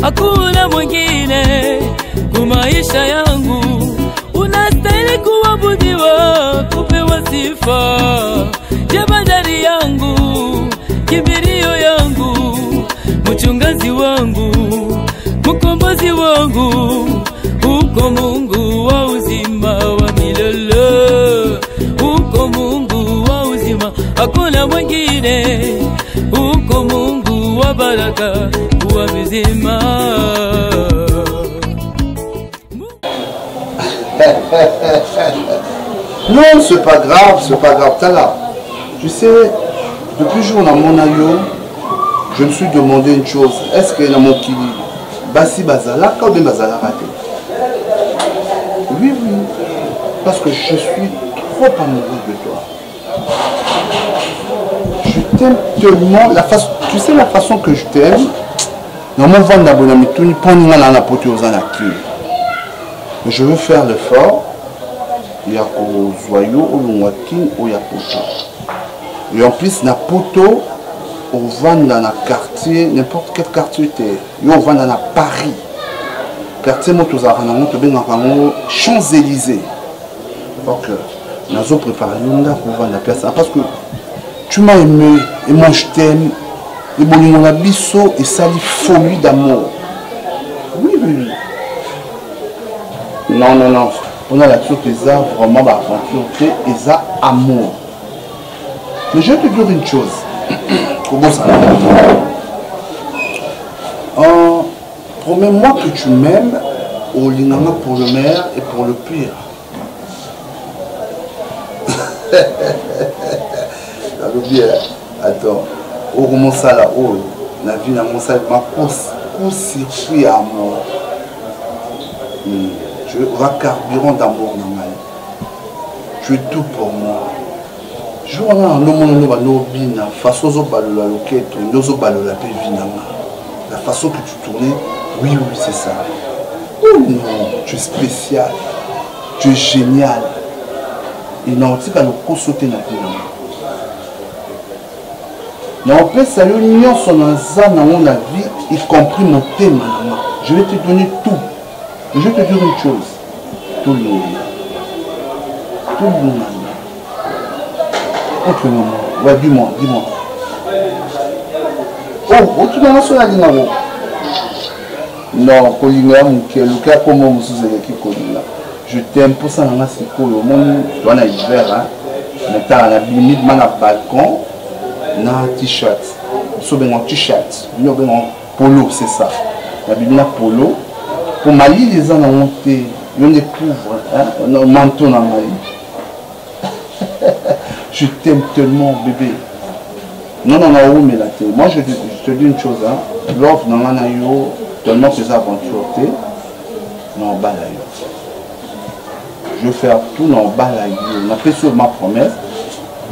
Hakuna mwingine kumaisha yangu, unastahili kuabudiwa, kupewa sifa. Jemedari yangu, kimbilio yangu, mchungaji wangu, mkombozi wangu, uko Mungu wa uzima wa milele, uko Mungu wa uzima, hakuna mwingine, uko Mungu wa baraka wa mzima. Non, c'est pas grave, c'est pas grave. Tala, tu sais, depuis le jour où on a mon aïeux, je me suis demandé une chose. Est-ce que dans mon kili, Bassi Bazala, quand même Bazala raté? Oui, oui. Parce que je suis trop amoureux de toi. Je t'aime tellement. La façon, tu sais la façon que je t'aime. Dans mon ventre d'abonnement, tout n'est pas nous la pote aux anaclés. Je veux faire l'effort. Il y a au joyau, au longakin, au yapoto. Et en plus, na poto, on vend dans un quartier, n'importe quel quartier, on vend dans Paris. Quartier Motozarana, Champs-Élysées. Donc, nous avons préparé pour vendre la personne. Parce que tu m'as aimé, et moi je t'aime. Et bon, on a bisso et ça folie d'amour. Oui, oui. Non, non, non. On a là-dessus que ça vraiment d'aventure et ça amour. Mais je vais te dire une chose. Comment ça promets-moi que tu m'aimes au Lingama pour le meilleur et pour le pire. Attends. Oh, comment ça là, oh, la vie n'a pas ça, ma course circuit à mort. Tu auras carburant d'amour dans ma vie. Tu es tout pour moi. Je vois là, la façon que tu tournais, oui, oui, c'est ça. Oh non, tu es spécial, tu es génial. Et non, tu vas le sauter dans la vie. Non, en fait, ça l'union son dans mon vie, y compris mon thème. Je vais te donner tout. Je vais te dire une chose. Tout le monde. Tout le monde. Autre moment. Ouais, dis-moi, dis-moi. Oh, tu m'as sur la ligne. Non, Kolinga, le cas comme on se Kolinga. Je t'aime pour ça, c'est cool. Au monde, tu vois, l'hiver, mais tu as la limite, tu as un balcon. Na t-shirt, so ben en t-shirt, bien ben en polo, c'est ça. La Bible na polo. Pour Mali les gens ont monté, ils découvre, hein, on manteau dans Mali. Je t'aime tellement, bébé. Non, non, non, mais là, moi je te dis une chose, hein. L'offre dans l'anaïo, tellement que ça aventure, non, balayo. Je vais faire tout dans balayo. On a fait sur ma promesse.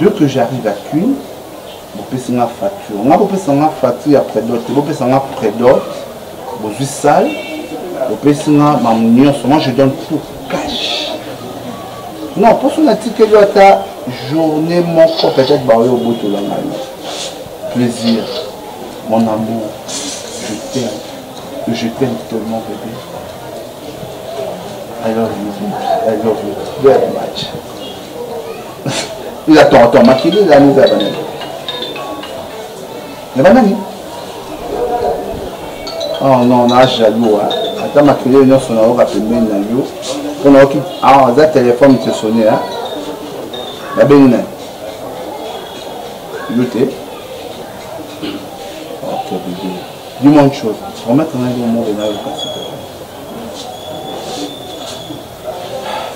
Dès que j'arrive à Cuine, je vais faire facture. On va faire une facture après d'autres. Je vais faire après d'autres. Je vais sale. Je vais faire ma munion. Moi, je donne tout cash. Non, pour ce que tu as journée, mon corps peut-être barré au bout de la main. Plaisir, mon amour, je t'aime. Je t'aime tellement, bébé. I love you very much. Il attend, maquillé, il a mis la banane. La banane, Oh non, on a jaloux. Attends, ma clé, on a son aura pembeni na yo. On a qui ça téléphone te sonner hein. La benina. Lutter. OK bébé. Dis-moi une chose. Remettre un avis au monde de la location.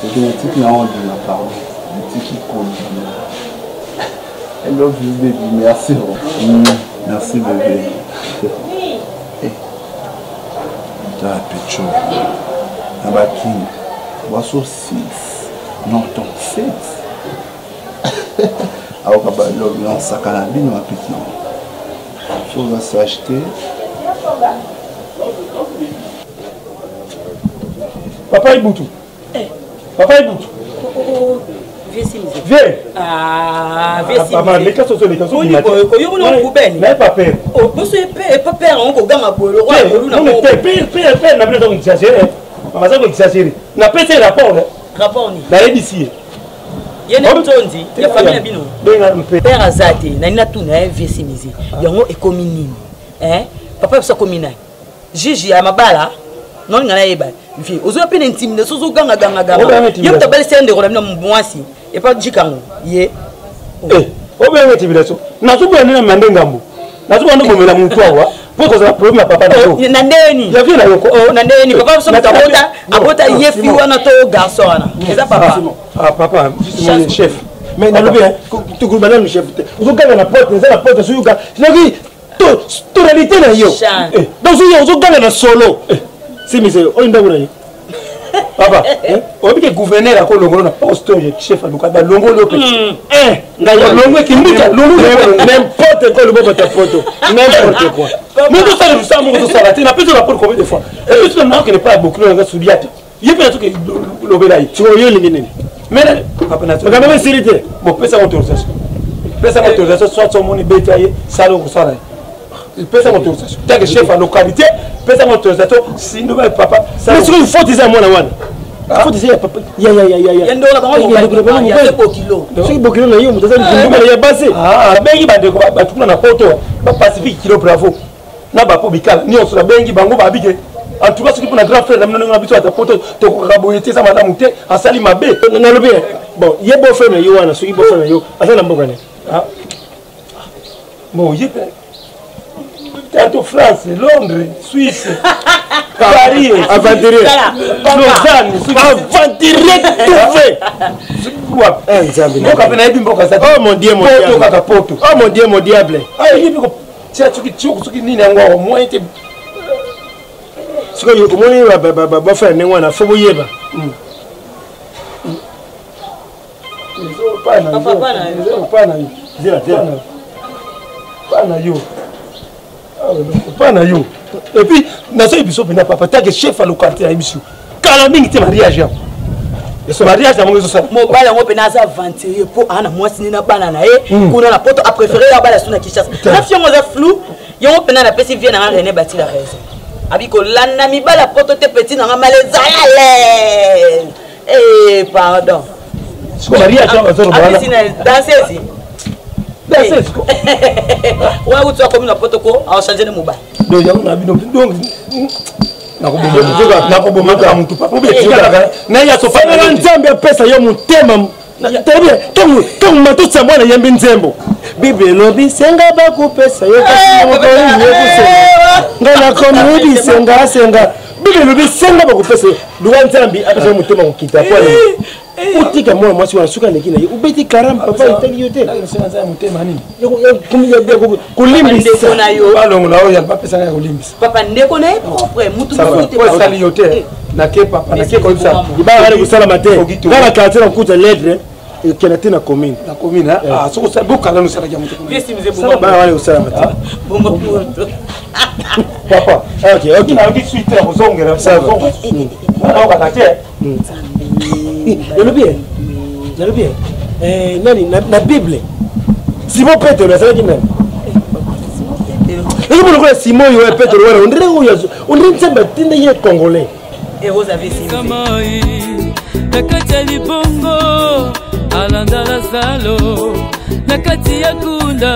C'est des trucs là on dit la parole. Des trucs qui comptent. I love you baby. Merci. Merci bébé. T'as un peu de chose. Un bâtiment. Boisseau 6. Non, ton 6. Alors, on a un sac à la bine, on a petit. On va s'acheter. Papa Iboutou. Papa Iboutou. Viens. Ah, viens. Papa, les cas sont les cas. Il n'y a pas peur. Oh, monsieur, pas peur, on va gagner pour le roi. Non, mais père, n'a pas besoin d'exagérer. Maman, ça va exagérer. N'a pas été rapport. Rapport, ni. D'ailleurs, d'ici. Il y a une tondi, il y a famille Bino. Père Azate, n'a tout n'a vieux simisi. Il y a un économie. Hein? Papa ça communal. Gigi à ma bala. Non, il y a un ébat. Vie. Aux autres peines intimes, sous au ganga. Il y a ta belle scène de Roland Mbouassi. Et pas Jikango. Yé. Eh, au bien, tu veux ça. N'a tout bien Mandengambo. N'a tout bien la moutoua. Pour que ça problème à papa. Nandeni. Il y a vu la yoko. Oh, Nandeni. Papa, ça abota yefi wana to garçon. C'est ça, papa. Ah, papa, mon chef. Mais n'a bien. Tu groupe le chef. Vous gagnez la porte, vous la porte sur Yuga. Je dis, tout réalité là yo. Donc vous gagnez la solo. Si monsieur, on est où papa, on dit que gouverneur a colongo na poste chef à Lucas, longo le petit. Longo qui n'importe quoi le bon ta photo, n'importe quoi. Mais tout ça nous sommes tout ça, tu n'as plus de rapport combien de fois. Et tout le monde qui n'est pas beaucoup dans sous biate. Il y a pas tout que le là. Tu vois yo les mais papa na. Quand même sécurité. Bon, pesa autorisation. Pesa autorisation soit son money bétail, ça le ça là. Pesa autorisation. Tant que chef à localité, pesa autorisation, sinon papa. Mais c'est une faute à moi là wana. Faut dire papa. Ya. Yendo la bango il y a 2 kilos. C'est beaucoup kilo na yo, mutaza ndumba ya base. Ah, bengi bande ko batukuna na poto. Ba Pacifique kilo bravo. Na ba po bikala. Ni on sura bengi bango ba bige. En tout cas ce qui pour na grand frère na mino na biso ata poto to ko raboyete sa madame te asali mabe. Na lobi. Bon, ye bo frère na yo wana, so bo frère na yo. Asala mboka ne. Ah. Bon, ye Tanto France, Londres, Suisse, Paris, aventurier, Lausanne, aventurier tout fait. Oh mon Dieu, mon diable. Oh mon Dieu, mon diable. C'est ce qui n'est pas au moins été. Ce que vous voulez faire, n'est-ce pas? Faut y aller. Pas na yo. Et puis, na so biso pena papa ta que chef à localité à émission. Kala mingi te mariage ya. Et ce mariage na mo so ça. Mo bala mo pena za aventurier pour ana mwasi ni na bana na e, kuna na poto a préféré ya bala suna Kinshasa. Na fion mo za flou, yo mo pena na pesi vie na René bâti la raison. Abiko lana mi bala poto te petit na malaise. Eh pardon. Ce mariage ya zo bala. Danser ouais, où tu as commis la protocole à changer de mobile. Donc, utika mwa mwasi wanasuka nekina ubeti karamba papa itaki yote sasa mutema nini kulimbisa balongo na oya papa sanga kulimbisa papa ndeko na propre mutu kufuti kwa sali yote na ke papa na ke kwa ça ibara wale kusala mate ngala kaatira kuta ledre kena tena commune na commune ah soko sabuka la nusala ya mutu visi mzee bomba bana wale kusala mate bomba poto papa okay na ngi suite ya kuzongera ça na wakati Nalo bien. Nani na Bible. Simon Petro na sababu nani? Ndio mwana Simon yo Petro wana ondire ntsamba tinda ye congolais. Et vous avez si Kamai nakati bongo alanda la salo nakati ya kunda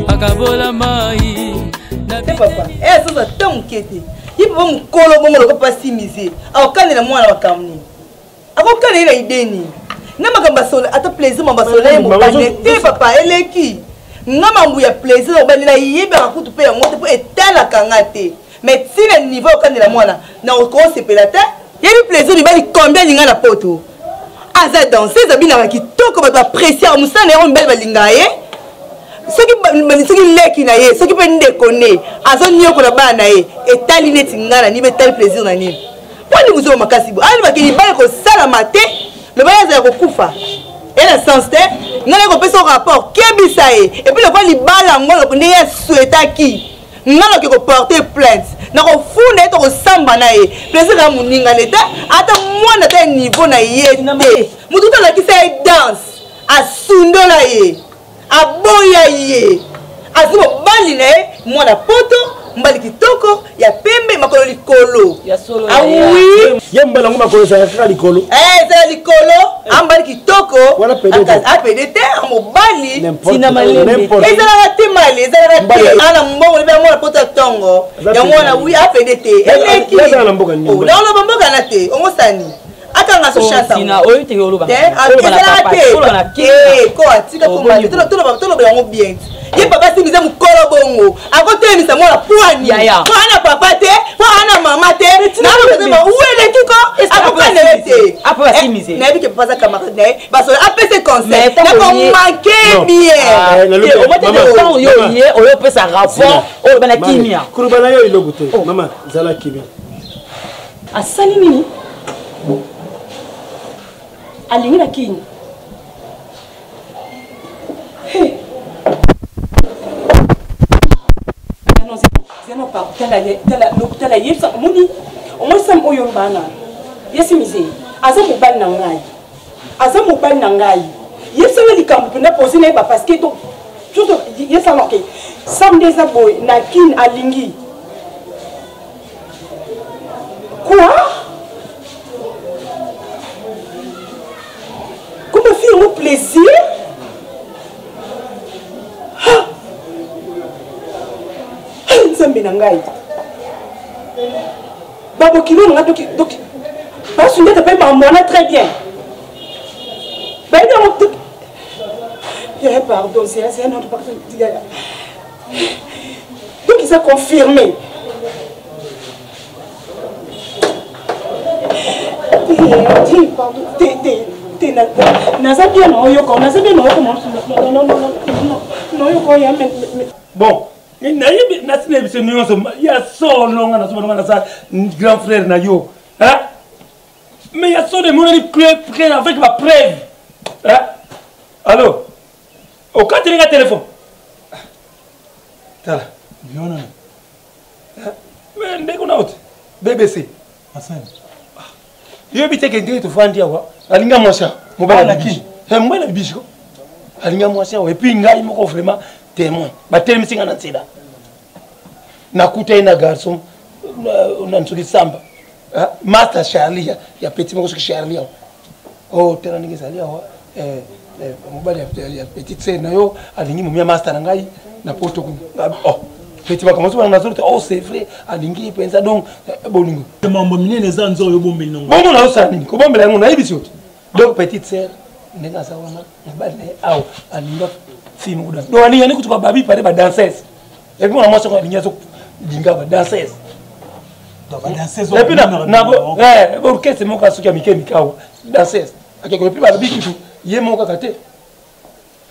akabola mai na papa. Eh, ça tant m'inquiéter. Il peut me coller bon le pas si misé. A aucun de moi la kamni. A aucun de la idée ni. Na makamba solo ata plaisir mamba solo mo panete papa eleki. Na mambu ya plaisir o bani na yebe akutu pe yango te etala kangate. Mais si le niveau aucun de la moi na o ko se pelata. Yebi plaisir ni bali combien linga na poto. Aza danser za bina ki toko ba apprécier musana yo mbele balinga ye. Soki leki na ye, soki pe ndekone, azo nyoko na bana ye, etali neti ngana ni betali plaisir na nini. Wani muzo makasi bo, ali bakini bale ko sala mate, le baya za ko kufa. Et le sens te, ngana ko pesa rapport, kebisa ye, et puis le quoi li bala ngolo ko ne ya souhaita ki. Ngana ko porter plainte. Na ko funda to ko samba na ye. Plaisir na muninga leta, ata mwana ta niveau na ye te. Mutu ta la ki sa danse, asundola ye. Aboya ye azumo bali na mwana poto mbali kitoko ya pembe makolo likolo ya solo ah oui yembala ngoma makolo sa kaka likolo za likolo ambali kitoko apdt amobali sina malembe ezala te mali ezala te ana mbongo le mwana poto tongo ya mwana oui apdt eleki ezala mboka ni o na mboka na te ongosani akanga so chance sina oyo te yolo ba ko atika ko mali tolo ba yango bien ye papa si biza mukolo bongo akotemisa mwana pwani mwana papa te mwana mama te na ba uele kiko akokane te apa si mise na bi ke papa za camarade ne ba so apese conseil na ko manquer bien o mate de temps yo ye oyo pesa rapport o bana kimia kurubana yo ilogo te mama zala kimia asali nini alingi na kini non pas tala yebsa moni o mo sam oyo bana yesi mise aza mobali na ngai yebsa le likambo pena poser na ba parce que to tout yesa no ke sam des aboy na kin alingi quoi comment faire mon plaisir Ngai Babo kilo nga donc parce que tu peux m'amener très bien. Ben donc pardon c'est un autre parti. Donc il s'est confirmé. Pardon bon il y a son nom grand frère na yo hein mais il y a son de mon prêt avec ma preuve hein allô au cas de téléphone tala biona mais ndeko na autre BBC asante yo biteke ngeke tofandi awa alinga mwasha mobala ki mwana bishiko alinga mwasha et puis ngai moko vraiment témoin batelemisinga na nzela nakuta ina garçon na nsuki samba master Charlie ya petit moko suki Charlie oh tena ningezalia wa mobali ya petite sœur na yo alingi mumia master na ngai na poto ku oh petit ba commence na zolo oh c'est vrai alingi pensa donc bolingo mambo minene za nzo yo bombeli nongo bongo na osani ko bombela ngo na ibisi yote donc petite sœur nenga sa wana mobali na au alinga film kuda do alinga ni kutuka babi pare ba danseuse et puis on a moi ça alinga so dinga ba danseuse donc ba danseuse et puis na orchestre mo ka suki ya mikao danseuse akeko puis ba bikitu ye mo ka kate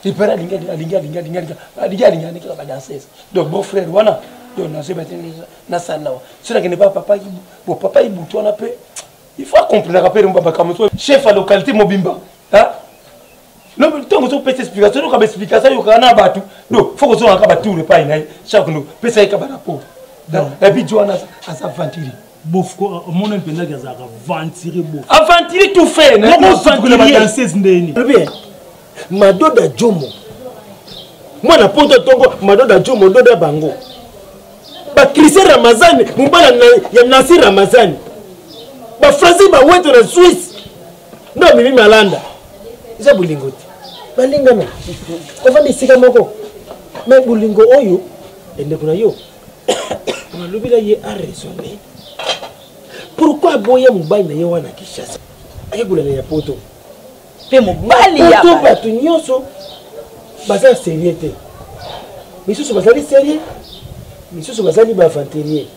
il pare alinga ni ka ba danseuse donc bon frère wana donc na se battre na sana sur que ne pas papa bon papa il bouton na pe il faut comprendre rappeler mbaba comme chef à localité mobimba hein non mais tant que tu peux explication donc explication yo kana batu donc faut que tu en ka batu repas ina chaque nous pesa ka ba rapport et puis Joanna à s'aventurer bof ko mon mpenda gaza ka aventurer bof aventurer tout fait na aventurer danseuse ndeni bien madoda jomo mwana poto tongo madoda jomo doda bango ba Christian Ramazani mbala ya Nasir Ramazani ba Francis ba wetu na Swiss ndo mimi malanda isa bulingo ti balingana ko vandi sika moko me bulingo oyo ende kuna yo nalobi na ye a raisonné pourquoi boya mobali na ye wana Kinshasa ayekolana ya poto mpe mobali ya poto bato nyonso baza sérieux te misusu bazali sérieux misusu bazali bavanturier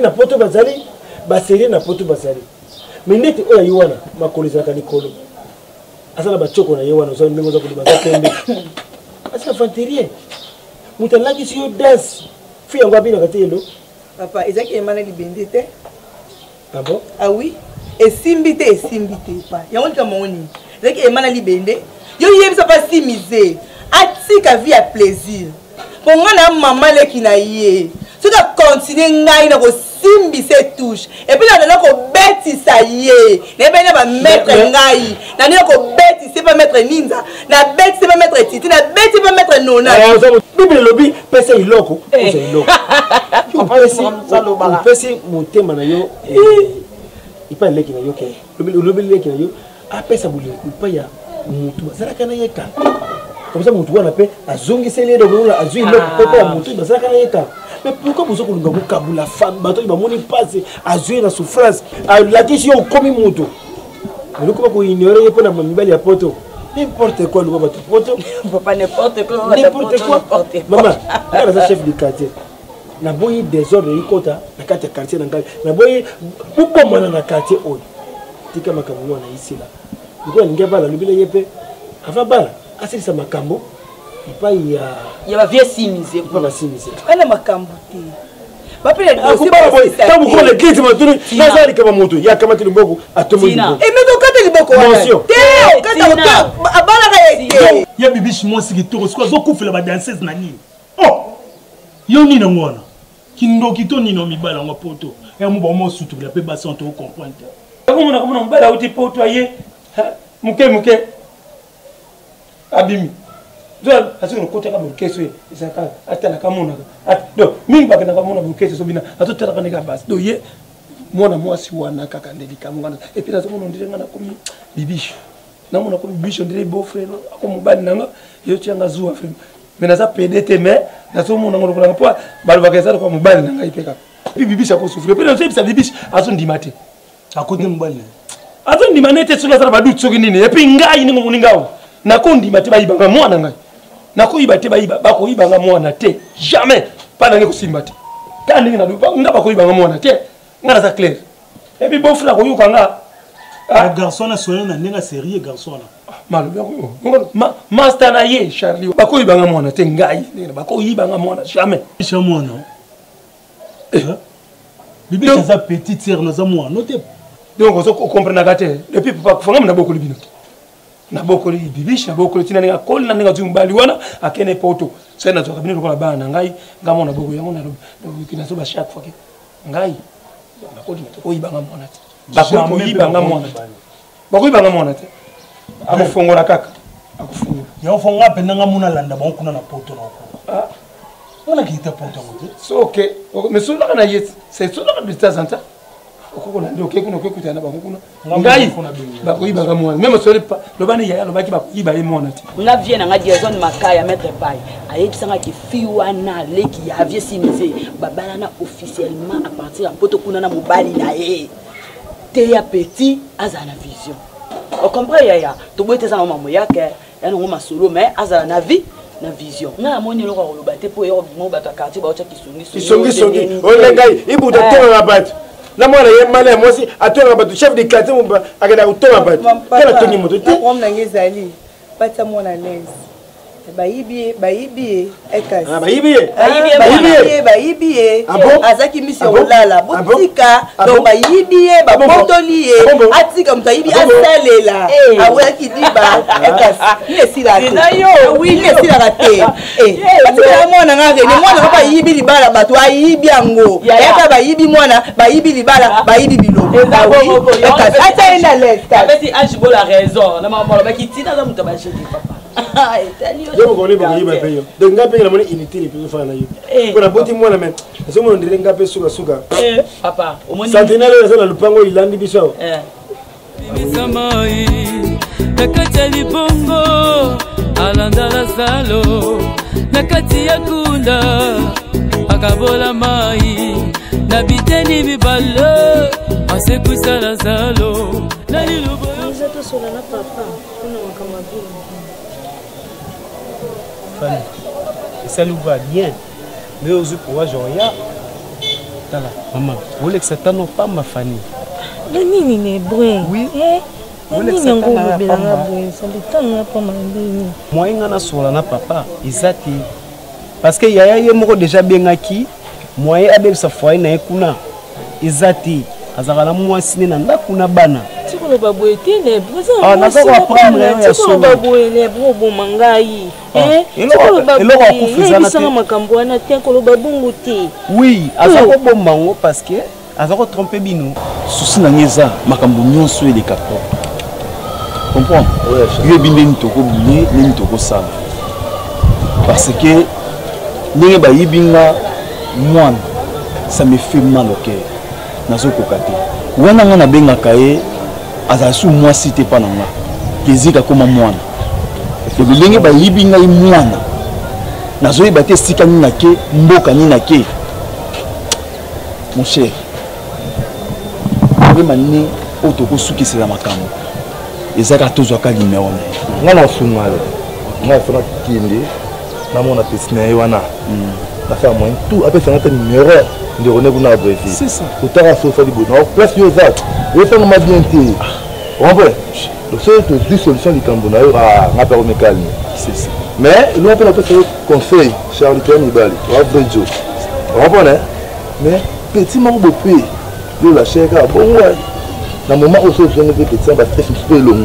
na poto bazali basérieux na poto bazali mais ndete oyo ye wana makolo ezalaka likolo aza na bacoko na ye wana oza ndenge oza koloba aza pembe aza avanturier moto alakisi yo danse fi yango abinaka te yelo papa ezalaki emana libende te ah bon ah oui esimbi te pa yango likambo ngo nini ezalaki emana libende yo yebisa mpa simize atika vi ya plaisir po nga na mama leki na ye soki akontinue ngai na kosimbisa touche epuis nandana kobetisa ye nayebai na bametre ngai nandina kobetisa pa maître ninza nabetisa pa maître titi nabetisa pa maître nona bible elobi pesa iloko oza iloko opesi motema na yo ipa leki na yo ke lobi leki na yo apesa bolingo ipa ya mutu bazalaka na ye kaka comme ça mutu wana mpe azongiseli ye dokola azwi iloko mpe ya mutu bazalaka na ye kaka mais pourquoi boza kolinga kokabula femme bato oyo bamoni mpasi azwi na souffrance alakisi yo okomi mutu eloko bakoignore ye mpo na mibali ya poto n'importe quoi loba bato poto papa n'importe quoi maman nga naza chef du quartier naboyi désordre ekota na kati ya quartier na ngai naboyi bobomana na quartier oyo tika makambo wana isila likola alingi abala alobile ye mpe avant bala asilisa makambo epai ya bavie simise epai basimise wana makambo te bapeletamokolo lekriti matuni naza likama moto yakamati liboko atomoabalaka ye ya bibishi mwasi kitoko sikoyo azokufela badanseuse na nini yo nini yango wana kindoki to nini omibala yango poto yango bamosutukila mpe basi on tocomprendre akomona komona mobali auti poto aye muke abimi asoki nakotaka bolkeso ye ezaka atalaka monaka donc mingi bakendaka mona bolkeso sobina atotalaka ndenge basi donc ye mwana mwasi wana kaka nde likambo wana epuis nazomona ondire nga nakomi bibisho namona komi bibisho ndire beau frère ako mobali nanga yo tianga zuwa frère mais naza pede te mais nazomona ngo lokolanga mpo balobaka eza lokwa mobali na ngai mpe kaka epuis bibisho akosouffre epuis nazoyebisa bibisho azondima te akote mobali azondima ne te soki aza na baduti soki nini epuis ngai ndenge moninga awa nakondima te bayibanga mwana ngai nakoyiba te bakoyibanga mwana te jamais pa nange kosimba te ka ndenge nga bakoyibanga mwana te nga naza clair epuis bofre akoyoka nga garçon na soyo na ndenge sérieux garçon na malobi master na ye Charlie bakoyibanga mwana te ngai bakoyibanga mwana jamais isha mwana bibi aza petite sœur naza mwana te donc ozo comprendre te depuis papa fanga mna bokoli bino na bokoli bibisha bokoli tina ninga koli na ninga zumbali wana akene poto sai na zoka bino kola bana ngai ngamona boko yango na kina so ba chaque fois ngai na koli na ko yibanga mwana te bakoyibanga mwana te bakoyibanga mwana te akofongola kaka akofongola ya fonga penda nga muna landa ba kuna na poto na ko wana kita poto ngote so okay mais so na yet c'est so na distance anta okokola ndio kekuno kwekutana ba kuna ngai bakoyibanga mwana même so pas lobani ya lobaki bakoyiba ye mwana te nga vie na nga diazone makaya maître pai ayebisanga ki fi wana leki ya vie simise babalana officiellement à partir ya poto kuna na mobali na ye te ya petit azana vision on comprend yaya to boite za mama yake yana ngoma solo mais azala na vie na vision na amoni lokwa koloba te po yo mo bato quartier ba ocha kisongi olengai ibuta tonga bato na mwana ye mala mosi atonga bato chef de quartier mba akenda kutonga bato kala tongi moto te on na ngezali pata mwana lens bayibi ekasi bayibi azaki misi olala botika donc bayibi ye babotoli ye atika moto ayibi asalela aweki diba ekasi nesilaka te atika mwana nga rene mwana nga bayibi libala bato ayibi yango yaka bayibi mwana bayibi libala bayibi biloko ekasi ataenda lesi ajibola raison na mama baki tina za moto bashedi papa yo bokoli bokoyiba mpe yo donc nga mpe namoni inutile mpe zofana na yo mpona boti mwana me azomona ndire nga mpe sukasuka centenaire oyo aza na lupango oyo ilandi biso awa na kati ya libongo alanda la salo na kati ya kunda akabola mai na biteni mibalo asekuisa la salo na lilubo Nous êtes sur la papa pour nous comme Fanny, ça nous va bien. Mais aux yeux pour Joya, tala, maman, vous voulez que ça t'en pas ma Fanny? Mais nini n'est brun. Oui. Vous voulez que ça t'en pas brun. Ça ne t'en pas mal. Moi, il y a sur la papa, Isati. Parce que Yaya est déjà bien acquis. Moi, il y a des fois, il y a kuna. Isati. Azara moi signé nanda kuna bana. Tu peux le baboueter les bros. Ah, n'a pas apprendre ya solo. Tu peux le babouer les bros bon mangai. Tu peux le babouer. Il sera makambo na tien ko le babungu te. Oui, azako bon mango parce que azako tromper bino. Souci na ngeza makambo nyonso ele kapo. Comprends? Yo binde ni toko bule, ni toko sala. Parce que ndenge ba yibinga mwana ça me fait mal au cœur. Nazo kokate wana nga na benga kaye azasu moi cité pa nanga kezika koma mwana e bilenge ba yibinga mwana nazo yebate sika ni nake mboka ni nake mon cher vraiment ni otoko suki la makambo ezaka tozwa ka numéro nga na sumale nga fona kinde na mona pesina wana na faire moins tout après ça na numéro de René Bouna Brésil. C'est ça. Tout à l'heure, Sophie Bouna. Place Yozat. Et ça, on m'a bien dit. On va. Le seul que 10 solutions du Cambona, il y aura un peu de calme. C'est ça. Mais, il y a un peu de conseil. Charles Tony Bali. On va faire Joe. On va. Mais, petit manque de paix. De la chair. Bon, ouais. Dans le moment où je suis petit, ça va être un peu long.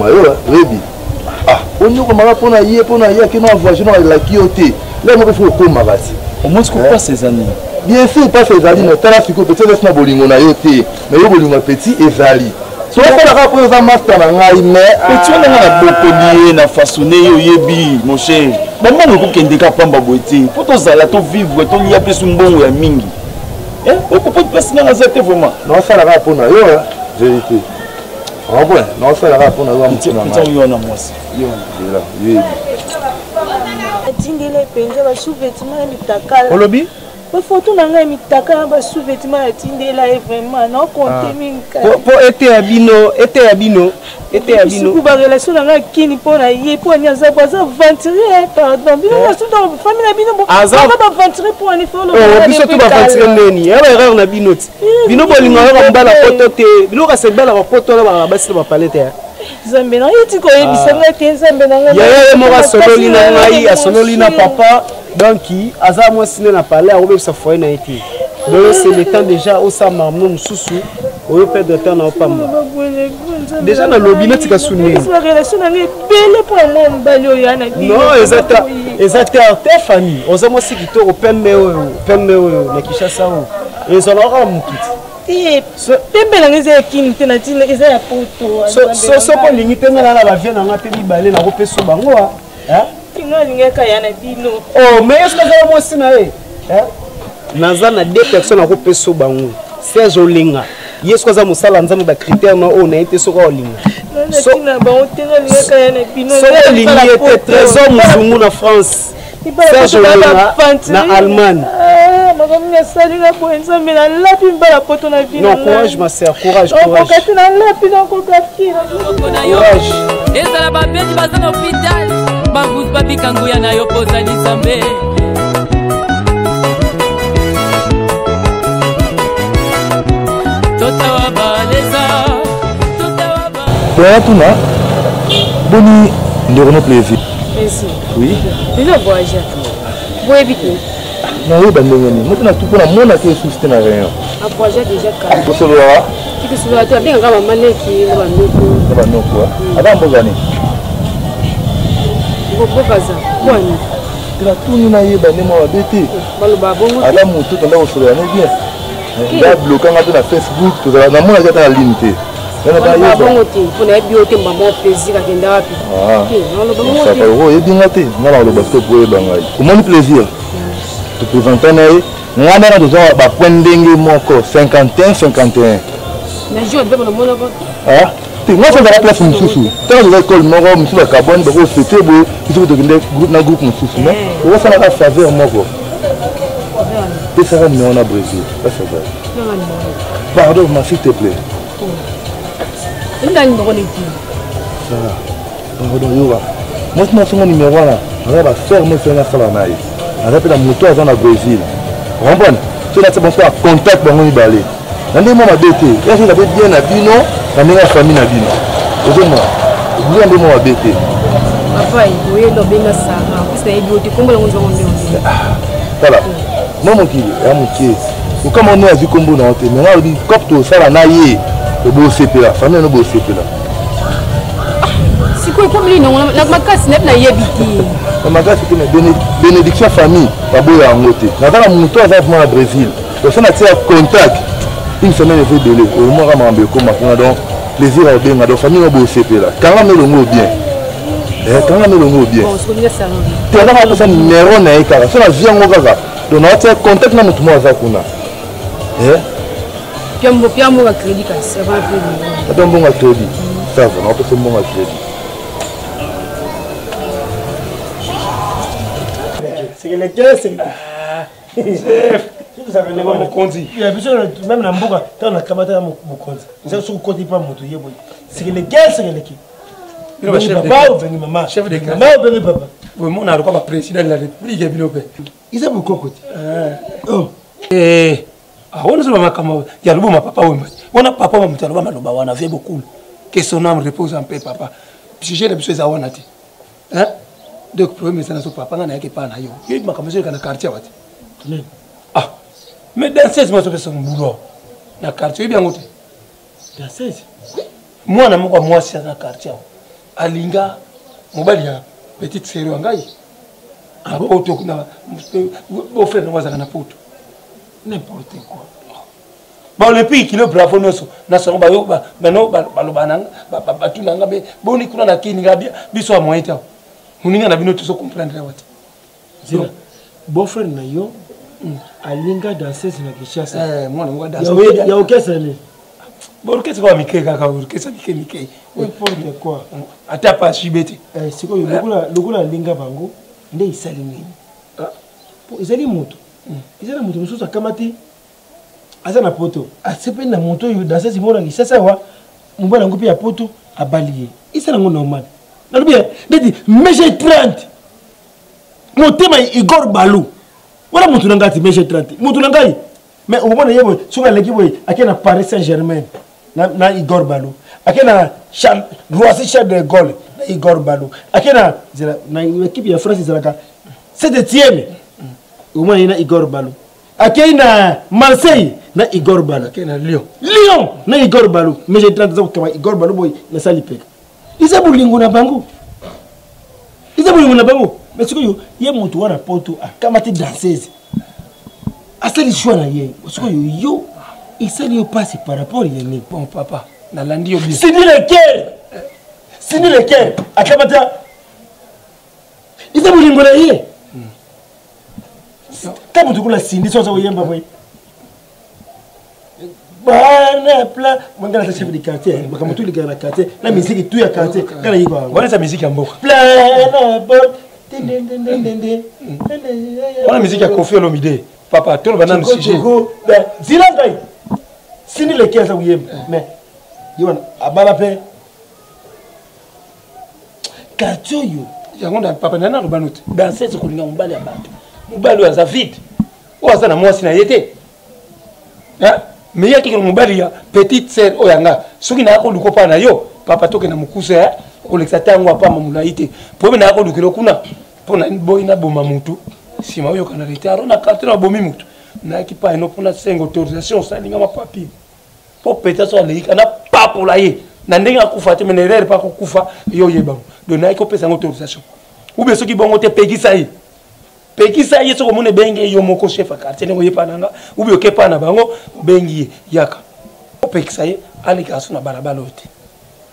Ah, on y a pour la yé, qui n'a pas voyagé dans la Kyoté. Là, on va faire le Marati. Au moins, ce qu'on passe ces années. Bien sûr, pas ces amis, mais t'as fait peut-être laisse ma bolingo na yoté, mais yo bolingo petit et zali. So ça la rapport aux master na ngai mais petit on a bokolié na façonner yo yebi mon cher. Maman ko kende ka pamba boité. Faut to zala to vivre to liya pe sumbongo ya mingi. Eh, o ko place na zate vraiment. Non ça la rapport na yo vérité. En vrai, non ça la rapport na yo petit na. Petit yo na mwasi. Yo là, yebi. Atindele penza ba sous-vêtements mitaka. Olobi? Ba photo na ngai mitaka ba sous-vêtements atindela vraiment non compter minka. Po été abino. Siku ba relation na ngai kini pona ye po nyaza ba za aventurier pardon. Bino na tout dans famille na bino. Azaba ba aventurier pour aller faire le. Oh, biso tout ba aventurier neni. Ya ba erreur na bino ti. Bino bolinga ba mbala poto te. Bino ka se bela ba poto na ba sila ba palete. Zambe na yiti ko yebisanga te zambe na ngai. Ya mo ka sololi na ngai, a sololi na papa. Donc, Aza moi signé na parler, on veut sa foi na été. Donc c'est le temps déjà au Samarno Moussou, on veut perdre de temps na Opamba. Déjà na lobby na tika sunni. La relation na ngai belle pour moi mbalo yana. Non, exactement, ta famille. On a moi si kito au pembe na Kishasa o. Et ça leur a mukiti. Tembe na ngeze kini tena tina eza ya poto. So ko limite na la vie na ngate libale na ko peso bango hein. Oh, mais est-ce que vous avez aussi deux personnes qui ont fait ça. Serge Olinga. Est-ce que vous avez des critères qui été sur Olinga? Olinga était trésor musulman en France. Serge Olinga en Allemagne. Non, courage ma soeur, courage. Bavus papi kanguya na yo poza ni sambe Tota wa baleza Tota wa baleza Toi tout là Boni de Renaud plaisir. Plaisir. Oui. Déjà voyager. Vous évitez. Non, oui, ben non. Moi na tout pour la mona que suscite na rien. A voyager déjà calme. Pour cela. Tu peux se faire bien quand maman qui va nous. Va nous quoi. Avant bozani. Bokaza. Kwani. La tuni na yeba ne mo abete. Baloba bongo. Ala mutu tanda osolo na bien. Ya bloquer ngata na Facebook, to na mona kata ligne te. Baloba bongo te. Pona biote maman plaisir akenda wapi. Ah. Baloba bongo te. Ça va ebinga te. Ngala lo basko boye bangai. Comment plaisir. Te présenter na ye. Ngana na dozo ba point ndenge moko 51 51. Na jour de mona mona. Ah. Moi, je vais à la place de Moussou. Tant que l'école m'a dit que Carbone, il faut fêter, il faut que un groupe Moussou. Mais ça va faveur, moi. Et ça va nous en Brésil. Pardon, s'il te plaît. Il a une bonne équipe. Ça va. Pardon, Yoga. Moi, je suis mon numéro là. On va faire mon frère à Salanaï. On appelle la moto à la Brésil. Vous comprenez? Tu as bon faire contact pour nous balai. Dans des moments d'été, quand vous avez bien à Bino, la meilleure famille à Bino. Vous avez des moments d'été. Papa, il y a des gens qui sont idiots. Comment on dit? Voilà. Moi, mon kili, mon kili. Ou comme on est à Zikombo dans le thé, mais on dit que ça va nailler. Le beau CP là, famille le beau CP là. C'est quoi comme lui non? La macasse n'est pas yébiti. La macasse c'est une bénédiction famille. La boue à monter. Dans la moto à Brésil. Donc ça n'a pas contact. Une semaine il faut délai. Au moins on va m'embêter comme maintenant donc plaisir à bien. Donc famille le beau CP là. Quand on met le mot bien. Quand on met le mot bien. Tu as pas ça numéro n'est pas. Ça la vient au gaga. Donc on a contact na mutu mwa za kuna. Piambo à crédit ça va faire. Attends bon à crédit. Ça va, on peut se bon à crédit. C'est que les gars, c'est... Chef, vous avez les bons conduits. Il y a besoin même dans Mboka, quand on a camarade à mon conduit. Vous savez, sur le côté, pas mon tour. C'est que les gars, c'est que l'équipe. Papa ou venir maman. Chef de maman ou venir papa. Oui, mon avocat va président de la République. Ils ont beaucoup côté. Oh. On a ma camarade. Il y a le bon papa. On a papa, on a fait beaucoup. Que son âme repose en paix, papa. Si j'ai besoin de ça, hein? Donc, le premier, c'est notre papa, on a pas na yo. Il m'a commencé dans le quartier. Ah, mais dans 16 mois, c'est son boulot. Dans le quartier, bien goûté. Dans 16? Moi, c'est dans le quartier. À Linga, mon balia, petite série en gaï. À Poto, mon frère, nous avons un poto. N'importe quoi. Bon, le pays qui le bravo, nous sommes bayo, balobanang, batunanga, boni kuna na kini gabia, biso a moyen temps. On n'a pas de comprendre. Bon frère, nayo, alinga danser sur la Kinshasa. Moi, on va danser. Il y a aucun salut. Bon, qu'est-ce que va Mickey, qu'est-ce que Mickey? N'importe quoi. Attends pas, Chibete. C'est quoi, le goût la linga bango, il est salimé. Ils allaient moto. Ils allaient moto, nous sommes à Kamati. Azana poto. A sepe na moto yo danser si mona Kinshasa wa. Mbona ngupi ya poto a balier. Isa nango normal. Na bien, dit meje 30. Motema Igor Balou. Wala mutu nangati meje 30. Mutu nangai. Mais au moment yebo sunga leki boy akena Paris Saint-Germain na Igor Balou. Akena Roissy Charles de Gaulle na Igor Balou. Akena na équipe ya France zalaka 7e. Au moment na Igor Balou. Akena Marseille na Igor Balou. Akena Lyon. Lyon na Igor Balou. Meje 30 ans kama Igor Balou boy na salipeka. Isa bulingo na bango. Isa bulingo na bango. Mais ce que yo mutu wana poto akamati danseuse. Asali choix na ye. Ce que yo isali yo passe par rapport yene. Bon papa, na landi yo bien. Sini le cœur. Sini le cœur. Akamata. Isa bulingo na ye. Kama tu kula sindi soza yemba boy. Bana pla mangala ta chef de quartier bakama tu ligana quartier na musique tu ya quartier kana yiba wana sa musique ya mboka plana bot wana musique ya Koffi Olomide papa tout le banane sujet zila ngai sini le kiasa uyemba mais yona abala pe quartier yo yango na papa nana rubanuti dans cette kolinga mbali ya bato mbali ya Zafid oza na mwasi na yete hein. Mais il y a quelqu'un qui a petite sœur oyanga soki na ko luko pa na yo papa toke na mukusa ko lexata ngwa pa mamulaite po na ko lukilo kuna po na boy na boma mutu si ma yo kana retard na carte na bomi mutu na ki pa no pona 5 autorisation ça linga ma papier po peta so le kana pa pour la ye na ndenga kufa te menerere pa ko kufa yo yeba do na ko pesa autorisation ou bien soki bongo te pegisa yi pekisa yeso ko mone bengi yo moko chef quartier ngo yepa nanga ubi okepa na bango bengi yaka pekisa ye ali kaso na balabala ote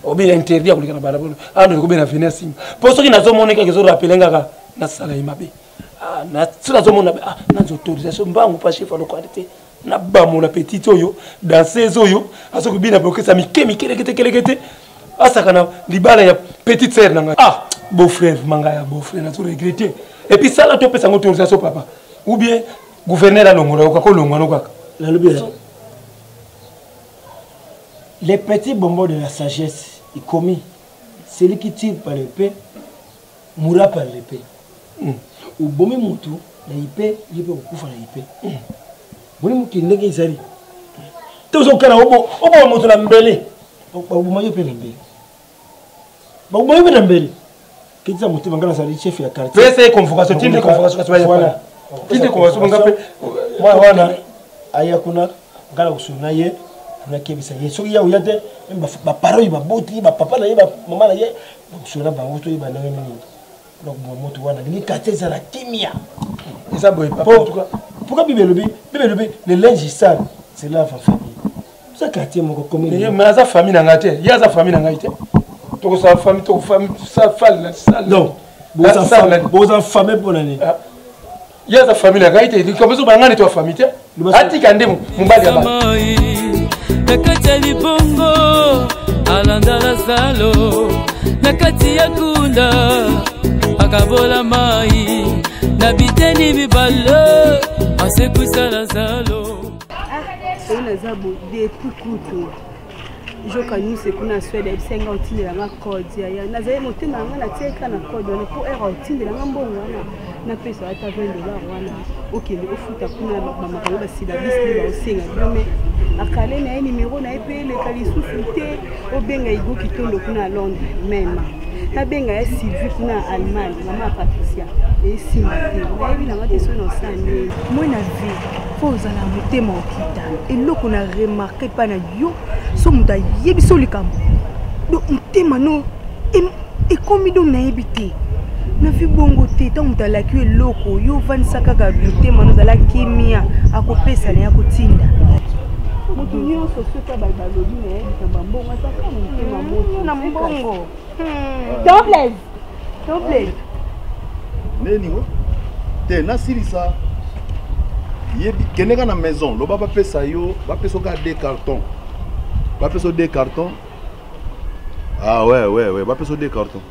obi interdit kulika na balabala ando ko bena venir sim po soki nazo moneka kezo rappelenga ka na sala imabe na tsula zo mona na autorisation mbangu pa chef localité na bamola petite oyo dans ces oyo aso ko bina bokesa mike kelekete asakana libala ya petite sœur nanga ah beau-frère manga beau-frère na tout regretter et puis ça là to pesa autorisation papa ou bien gouverneur la longola ko longola no kaka la lobi les petits bonbons de la sagesse est commis celui qui tire par l'épée mourra par l'épée ou bomi mutu la épée lipe okufa la épée boni muki ndenge izali tozo kana obo mutu na mbele ba yo pe na mbele ba yo pe na mbele kitza mutu bangala sali chef ya quartier pesa convocation tinde convocation voilà tinde convocation ngape moi wana aya kuna ngala kusuna ye na kebisa ye soki ya uyate ba parole ba boti ba papa na ye ba mama na ye kusuna ba wuto ba na nini donc moto wana ni quartier za la kimia ça boy papa en tout cas pourquoi bibelobi le linge sale c'est là fa famille ça quartier moko comme mais aza famille na ngate ya za famille na ngate to ko sa famille ça fal sale non boza famille pour l'année ya za famille na ngate comme ça ba ngani to famille te atika ndemo mumbali ya ba nakati libongo alanda la salo nakati ya kunda akabola mai na biteni bibalo asekuisa la salo ona zabo de tukutu joka nyuse kuna swede bisenga utindela nga code ya na zaye motema nga na teka na code na ko era utindela nga mbongo wana na pesa ata $20 wana okende ofuta kuna mama kanga basida bisli ba osenga biome akale na numéro na epele kalisusu te obenga igo kitondo kuna Londres même tabenga ya Sylvie kuna Allemagne mama Patricia et Simate na yebi na mate so no sane moi na vie faut uzala motema okitana eloko na remarquer pa na yo so muta yebi so likambo do motema no e komi do na yebi te na fi bongo te ta muta la ki eloko yo vanisa kaka motema no zala kimia akopesa na yakotinda mutu nyonso soka balobi na yebi kamba mbongo ataka motema moto na mbongo Don't play. Neni wo? Te na silisa. Yebi keneka na maison, lo baba pesa yo, ba pesa ka 2 cartons. Ba pesa 2 cartons. Ah ouais, ba pesa 2 cartons.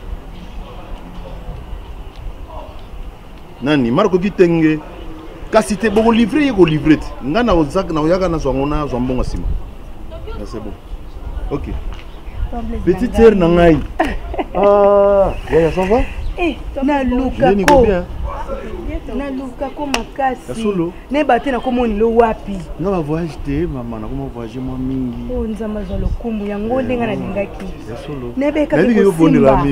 Nani marko kitenge. Kasi te boko livrer yeko livrer. Ngana ozak na oyaka na zwangona zwambonga sima. C'est bon. OK. Petite sœur nangai. Ah, ya ça va? Na luka ko makasi. Ne bate na komoni lo wapi? Na ba voyage te mama na komo voyage mo mingi. O nzamba za lokumbu yango ndenga na lingaki. Ya solo. Ne beka ko simba.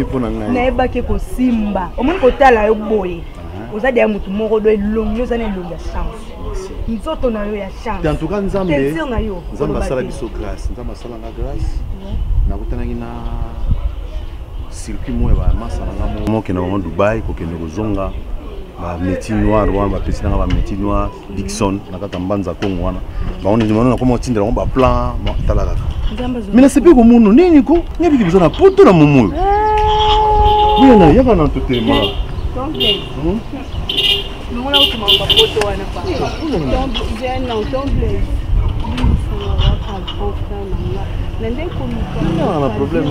Ne baka ko simba. Omoni ko tala yo boye. Ozadi ya mutu moko do elongo za na elongo ya chance. Nzoto na yo ya chance. En tout cas nzambe. Nzamba sala biso grâce, nzamba sala na grâce. Na kutanaki na circuit moi ba masala nga mo kena ko Dubai ko kena ko zonga ba métier noir wana ba pesi nga ba métier noir Dixon na kata mbanza Kongo wana ba on ndimana na ko tindela ba plan ba talaka mina sepi ko munu nini ko nyebi ki bizona poto na mumu mina yaka na totema Mwana ukuma ba poto wana pa non, problème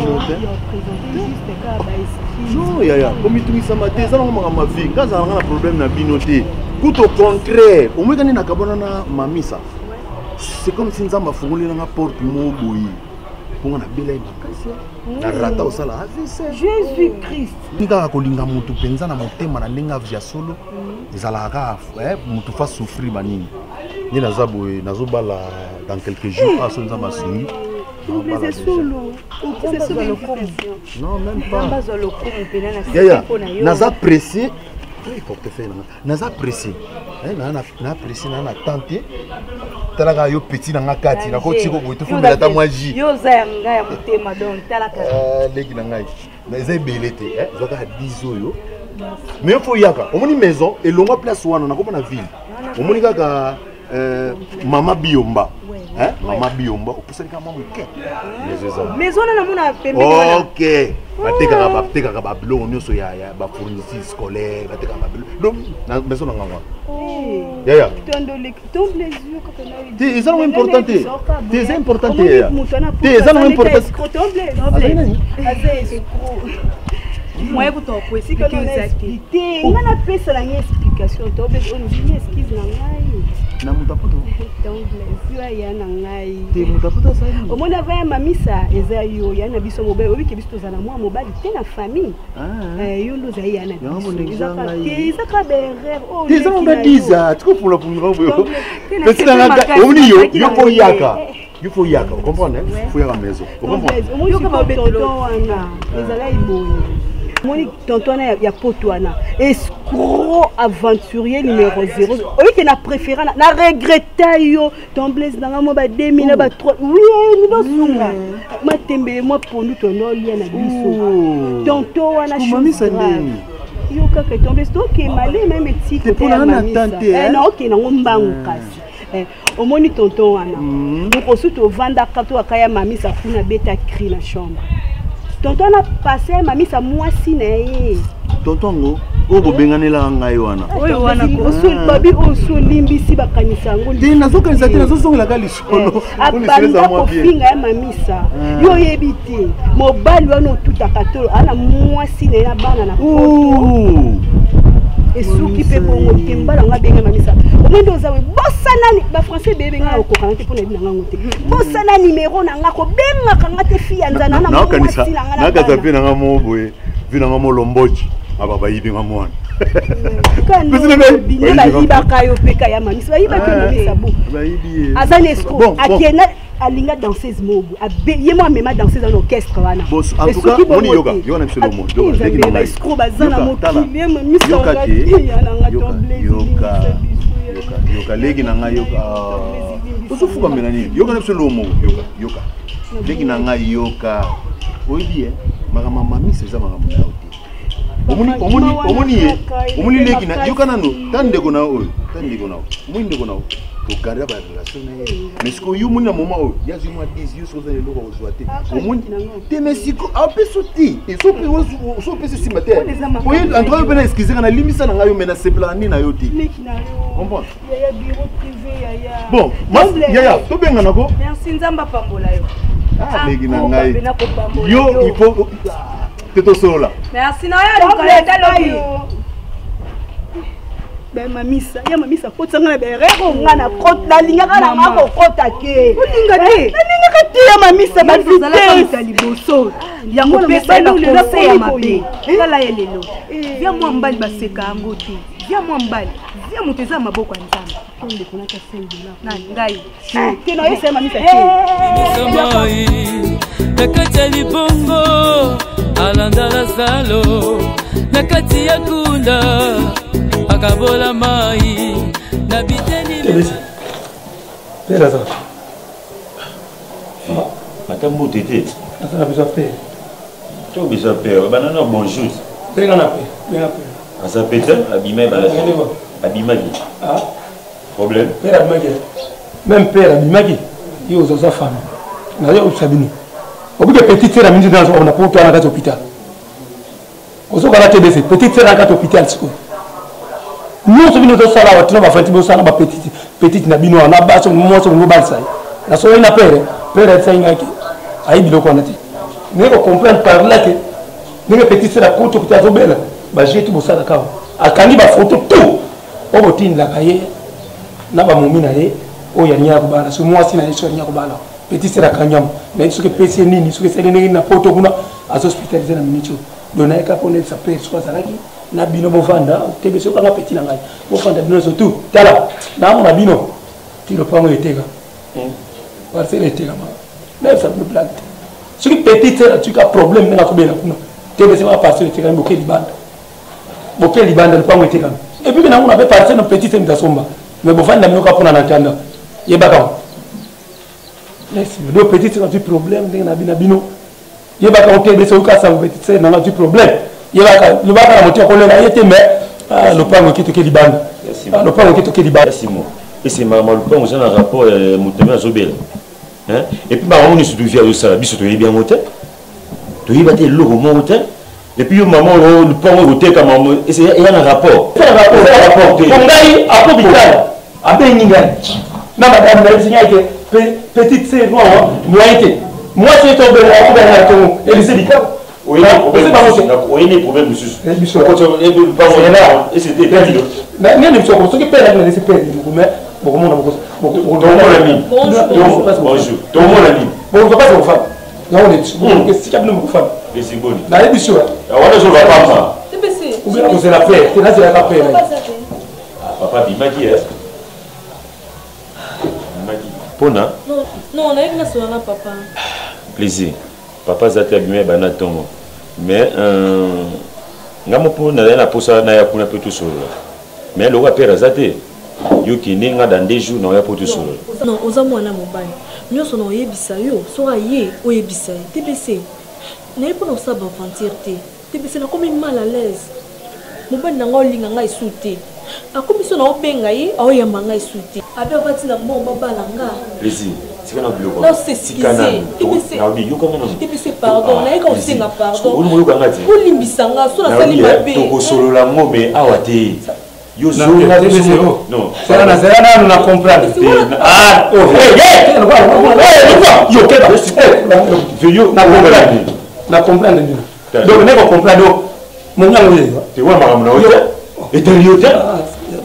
non, yaya, comme tu dis ça m'a dit, ça n'a ma vie, quand ça a un problème na binoté, tout au contraire, au moins quand il n'a qu'à bonne mamisa, c'est comme si nous avons fourni dans la porte moboui, pour on a belé na rata osala Jésus-Christ. Ni kaka kolinga mutu penza na motema na ndenge via solo, ezalaka mutu fa souffrir banini. Ni nazaboe nazobala dans quelques jours à son zamasuni. Non, même pas. Naza pressé. Naza pressé. Na pressé na tenté. Talaka yo petit na kati na ko tiko ko to fumela ta mwaji. Yo za nga ya mutema don talaka. Leki na ngai. Na eza belete, zoka 10 oyo. Mais faut yaka. Omoni maison et longa place wana na ko na ville. Omoni kaka Mama Biomba. Mama Biomba, on peut se dire maman ok. Mais on a mon appel. Ok. Bateka ka bablo on so ya ba fournisseur scolaire, bateka bablo. Donc na maison na ngwa. Yaya. Ton plaisir quand on a eu. Ils sont importants. Ils sont importants. Ils sont importants. Moi, vous t'en pouvez si que l'on a expliqué. On a fait ça une explication. On a dit excuse na au moins avant mamisa eza yo ya na biso mobile obi ke biso zana moi mobile te na famille yo ndo za ya na eza ka berrer oh ils ont badiza tu pour le pour petit dans la omni yo faut yaka il faut yaka comprendre faut yaka maison comprendre yo ka tonton wana ezala iboni moni tonton na ya potwana escroc aventurier numéro 0 oui que na préféré na regretta yo ton blaise na mo ba 2000 ba 3 oui ni do sunga matembe mo pondu tono lia na biso tonton wana yo kaka ton blaise to ke malé même petit pour na tante non ok na ngombangu kasi au moni tonton wana donc ensuite au vanda kato akaya mami sa funa beta cri na chambre tonton a passé mami sa mwasi na ye tonton ngo o bobenganela ngai wana oyo wana ko babi oso limbisi bakanisa ngo te nazokanisa te nazosongela ka lisolo abanda ko finga ya mamisa yo yebite mobali wana otutaka tolo ana mwasi na bana na poto esuki pe bongo tembala nga benga mamisa omondo zawe bosanani ba français bebe nga okokana te pona bina ngote bosana numéro na nga ko benga kanga te fi anzana na mwasi na nga na kaza pe na nga moboye vina nga molombochi aba bayibi nga mwana bina bayiba kayo peka ya mamisa bayiba pe mamisa bu azane escroc akena alinga danseuse mobu ye moi même danseuse en orchestre wana en tout cas moni yoga yo na mselo mo yoga deki na escroc bazana mokili ye mamisa yoka legi na nga yoka usufuka mbena nini yoka na mselo mo yoka legi na nga yoka oyibi magama mamisa za magama na omoni legi na yoka nano tande ko na oyo mwinde ko na oyo regarder la relation mais ce que you mona moment où il y a du moins 10 yeux sur les locaux aujourd'hui au monde te mesiko a peu sauté et so pe se simater oui en train de excuser na limisa na ngayo mena seplani na yoti comprendre il y a bureau privé ya bon yaya to benga nako merci nzamba pambola yo legi na ngai yo il faut teto sola merci na ya luka lobi ben mamisa ya mamisa kota ngana berero ngana kota linga kana ngako kota ke linga te ya mamisa ba vite liboso ya mo pesa na conseil ya mabe kala yelelo via mo mbali baseka ngoti via mo mbali via muteza maboko nzamba onde kuna ka $5 na ngai tena yesa mamisa nakati libongo alanda la salo nakati ya kunda akabola mai na biteni pera ça matambo tete ça besoin faire tu besoin faire banana bonjour benga na pe asa pete abima bala abima gi problème pera abima même pera abima gi yo zo sa femme na yo sabini obuke petite sœur amindi dans on a pour toi na kati hôpital ozo kala TBC petite sœur na kati hôpital siko nous sommes nos sala wa tino ba fanti bo sala ba petite na bino na ba so mo so ngo balsa na so ina pere tsainga ki ai biloko na ti ne ko comprendre par là que ne petite sœur ko to kutazo bela ba jetu bo sala ka akani ba photo tout o botin la kaye na ba mumina ye o ya nya ko bala so mo asina ye so nya ko bala petite sœur akanyam mais ce que PC nini ce que c'est na photo kuna as hospitalisé na minicho dona ka pone sa pere so salaki na bino bovanda tebe so kanga petit na ngai bovanda bino surtout tala na mo na bino ti lo pango eteka parce que eteka ma mais ça me plaît ce qui petit tu as problème na ko bela kuna tebe se va passer eteka boké libanda le pango eteka et puis na on avait passé na petit teme somba mais bovanda bino ka pona na tanda yebaka merci le petit c'est un problème na bino yebaka tebe so ka sa petit c'est na du problème yebaka lubaka na motia kolela yete mais le pango qui toke libanda le pango qui toke libanda Simon et c'est maman le pango ça un rapport mutema zobela hein et puis ba on se devient au sala biso to yebia motel to yebate logo motel Et puis maman le pas au thé comme maman et c'est il y a un rapport. C'est un rapport. Kongai à hôpital. À Beninga. Na madame la signé que petite sœur moi été. Moi je tombé à ton Élysée Dicap. Oui, c'est pas possible. Oui, les problèmes monsieur. Et c'était bien dit. Mais même si on se fait la laisser perdre mais beaucoup monde beaucoup l'ami. Bonjour. Tout le monde l'ami. Bon, on va pas faire. Là on est que si tu as nous faire. Et c'est bon. La émission. On ne va pas ça. C'est baissé. Ou bien c'est la paix. C'est là c'est la paix. Papa il m'a dit Pona? Non, on a une nation là, papa. Plaisir. Papa zate abimé bana tongo. Mais ngamo pona na posa na ya kuna petu solo. Mais le père zate yoki ninga dans 2 jours na ya petu solo. Non, oza mwana mobile. Nyoso na oyebisa yo, so aye oyebisa. TBC. Na yepo na sa ba aventure te. TBC na comme mal à l'aise. Mobile na ngolinga ngai souté. Akomiso na obenga yi aoyamba ngai souté. Abe obati na mbomba balanga. Plaisir. C'est quand on bloque. Non, c'est TBC. Na obi yo comment non? TBC pardon, na eka osenga pardon. Olu moyo kangati. Olimbisanga so na sali mabe. To ko solo la ngome awate. Yo Non, c'est là nous na comprendre. Ah, oh, yo keba. Yo na comprendre. Donc ne ko comprendre. Mon nyango ye. Tu vois maram na ote. Et derrière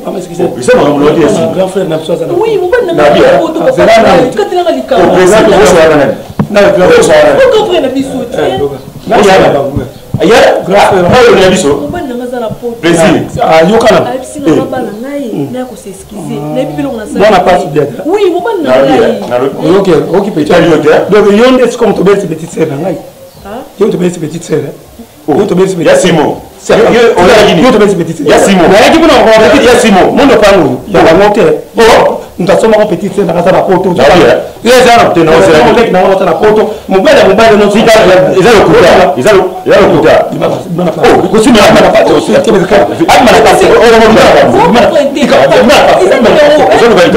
pas m'excuser. Ça maram na ote. Grand frère n'a pas ça. Oui, mon père n'a pas photo. C'est là au présent on se va là. Na le so là. Pourquoi frère na biso? Na ya ba. Aya, grave. On a biso. Mon père n'a pas la photo. Plaisir. Ah, yo kana. Ah, si na ba na ngai, na ko s'excuser. Na bi biloko na sa. On n'a pas bien. Oui, mon père n'a pas. OK, petit. Donc yo est comme to belle petite sœur na ngai. Hein? Yo to belle petite sœur. Yo to belle petite. Yassimo. Yo to belle petite sœur. Yassimo. Na yaki bona ko petite Yassimo. Mon pango. Ya ba monter. Oh, ntasoma ko petite sœur na kasa na photo. Yo za na tena ose na tek na ota na photo. Mobile no sika. Ezalo kuta. Ezalo kuta. Oh, kusimi na na pato. Ama na pato.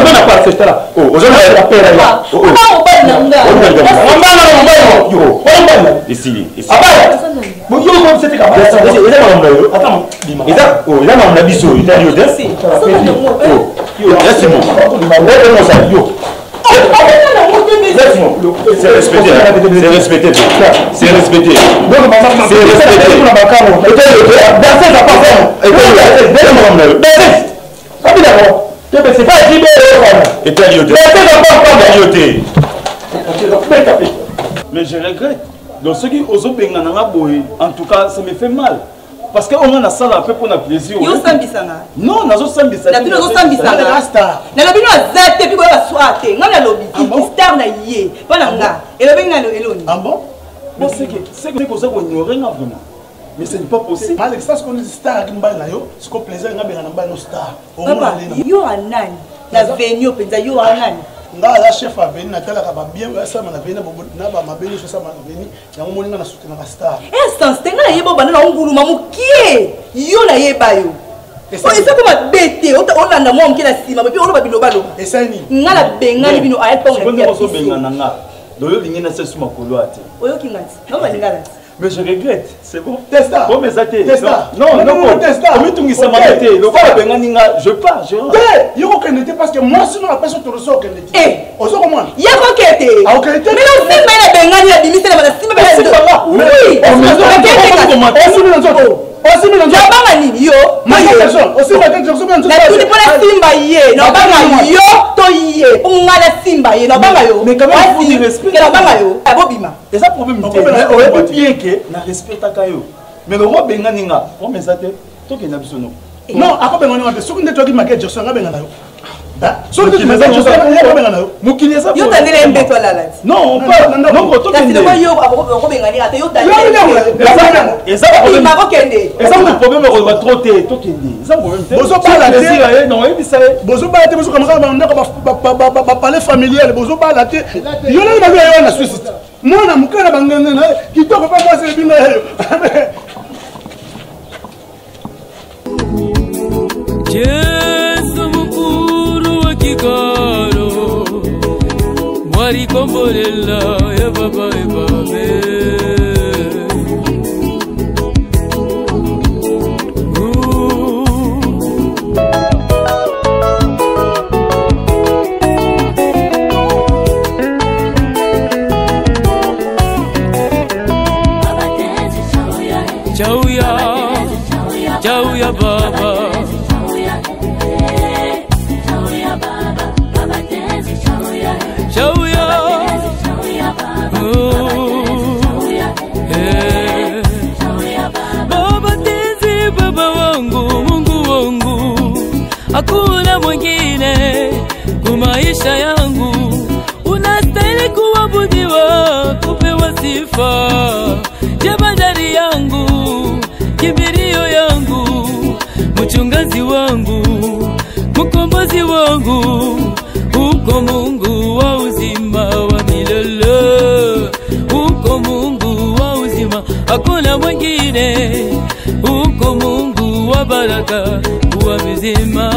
Na pato stara. Oh, ozalo la pera ya. Oh, mobile na nga. Mobile. Ici. Abaya. Bon, yo comme c'était capable. Attends. Il a mon biso, il a yo desi. Yassimo. C'est respecté. C'est respecté. C'est respecté. Mais je regrette. Donc ceux qui osent bien en tout cas, ça me fait mal. Parce qu'on a ça là peu pour notre plaisir. Yo sambisanga. Non, nazo sambisanga. Na bino zo sambisanga. Na bino azate puis ba swate. Ngana lobi. Star na yé. Bana nga. Elobi ngano eloni. Ah bon? Bon c'est que vous avez ignoré vraiment. Mais ce n'est pas possible. Alex, ça ce qu'on dit star qui m'a yo, ce qu'on plaisir ngabe na ba no star. Papa, yo anani. Na venio penza yo anani. Nga la chef a venu na tala ka ba bien ça na venu na ba mabeni so ça na venu ya mo moninga na soutenir na star. Instance tenga na yebo bana na ngulu mamukie. Yo na yeba yo. Oh, ça comme bête, on landa mo mkina sima, puis on va bilo balo. Et ça ni. Ngala benga ni bino ayet pa on a benga nanga. Doyo lingena se suma kolo ate. Oyo kingati. Non ba lingala. Mais je regrette, c'est bon. Testa. Bon mais ça t'est. Testa. Non, testa. Comme tu ngisa mabete, le ba benga ninga, je pars, je rentre. Yo ko kenete parce que moi sinon la personne te reçoit kenete. Eh, ozo comment? Ya ko kete. Ah ok. Mais non, si mais la benga ni la bimise la bana simba bana. Oui. Aussi bien yo banga ni yo. Mais personne. Aussi bien personne. Na tout pour la simba yé. Non banga yo to yé. Unga la simba yé. Non banga yo. Mais quand même il faut du respect. Non banga yo. Abobima. Et ça problème on est bien que na respect takayo. Mais le roi benga ninga. On mais ça t'est. Toi qui na bisono. Non, ako benga ninga te soki ndeto ki maké Jackson nga benga na yo. Soki tu meza Jackson nga benga na yo. Mukini ça. Yo tandele mbeto la la. Non, pas non toi qui. La yo ako benga ninga te yo tandele. Et ça problème. Et ça le problème on va trop té. Toi qui dit. Ça problème. Bozo bala té. Non, il ça. Bozo bala té bozo kamera ba parler familial bozo bala té. Yo na ba yo na Suisse. Moi na mukana banganga na kitoko pa moi c'est binga yo. Yesu mukuru wa kigalo mwari kombolela ya baba e babe faraja yangu, unastahili kuabudiwa, kupewa sifa. Jabadari yangu, kimbilio yangu, mchungaji wangu, mkombozi wangu, uko Mungu wa uzima wa milele, uko Mungu wa uzima, hakuna mwingine, uko Mungu wa baraka wa mizima.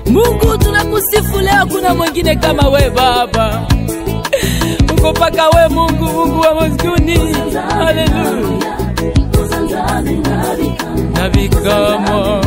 Mungu tunakusifu leo, hakuna mwingine kama we Baba, uko paka we Mungu, Mungu wa maskuni. Haleluya. Nabikamwa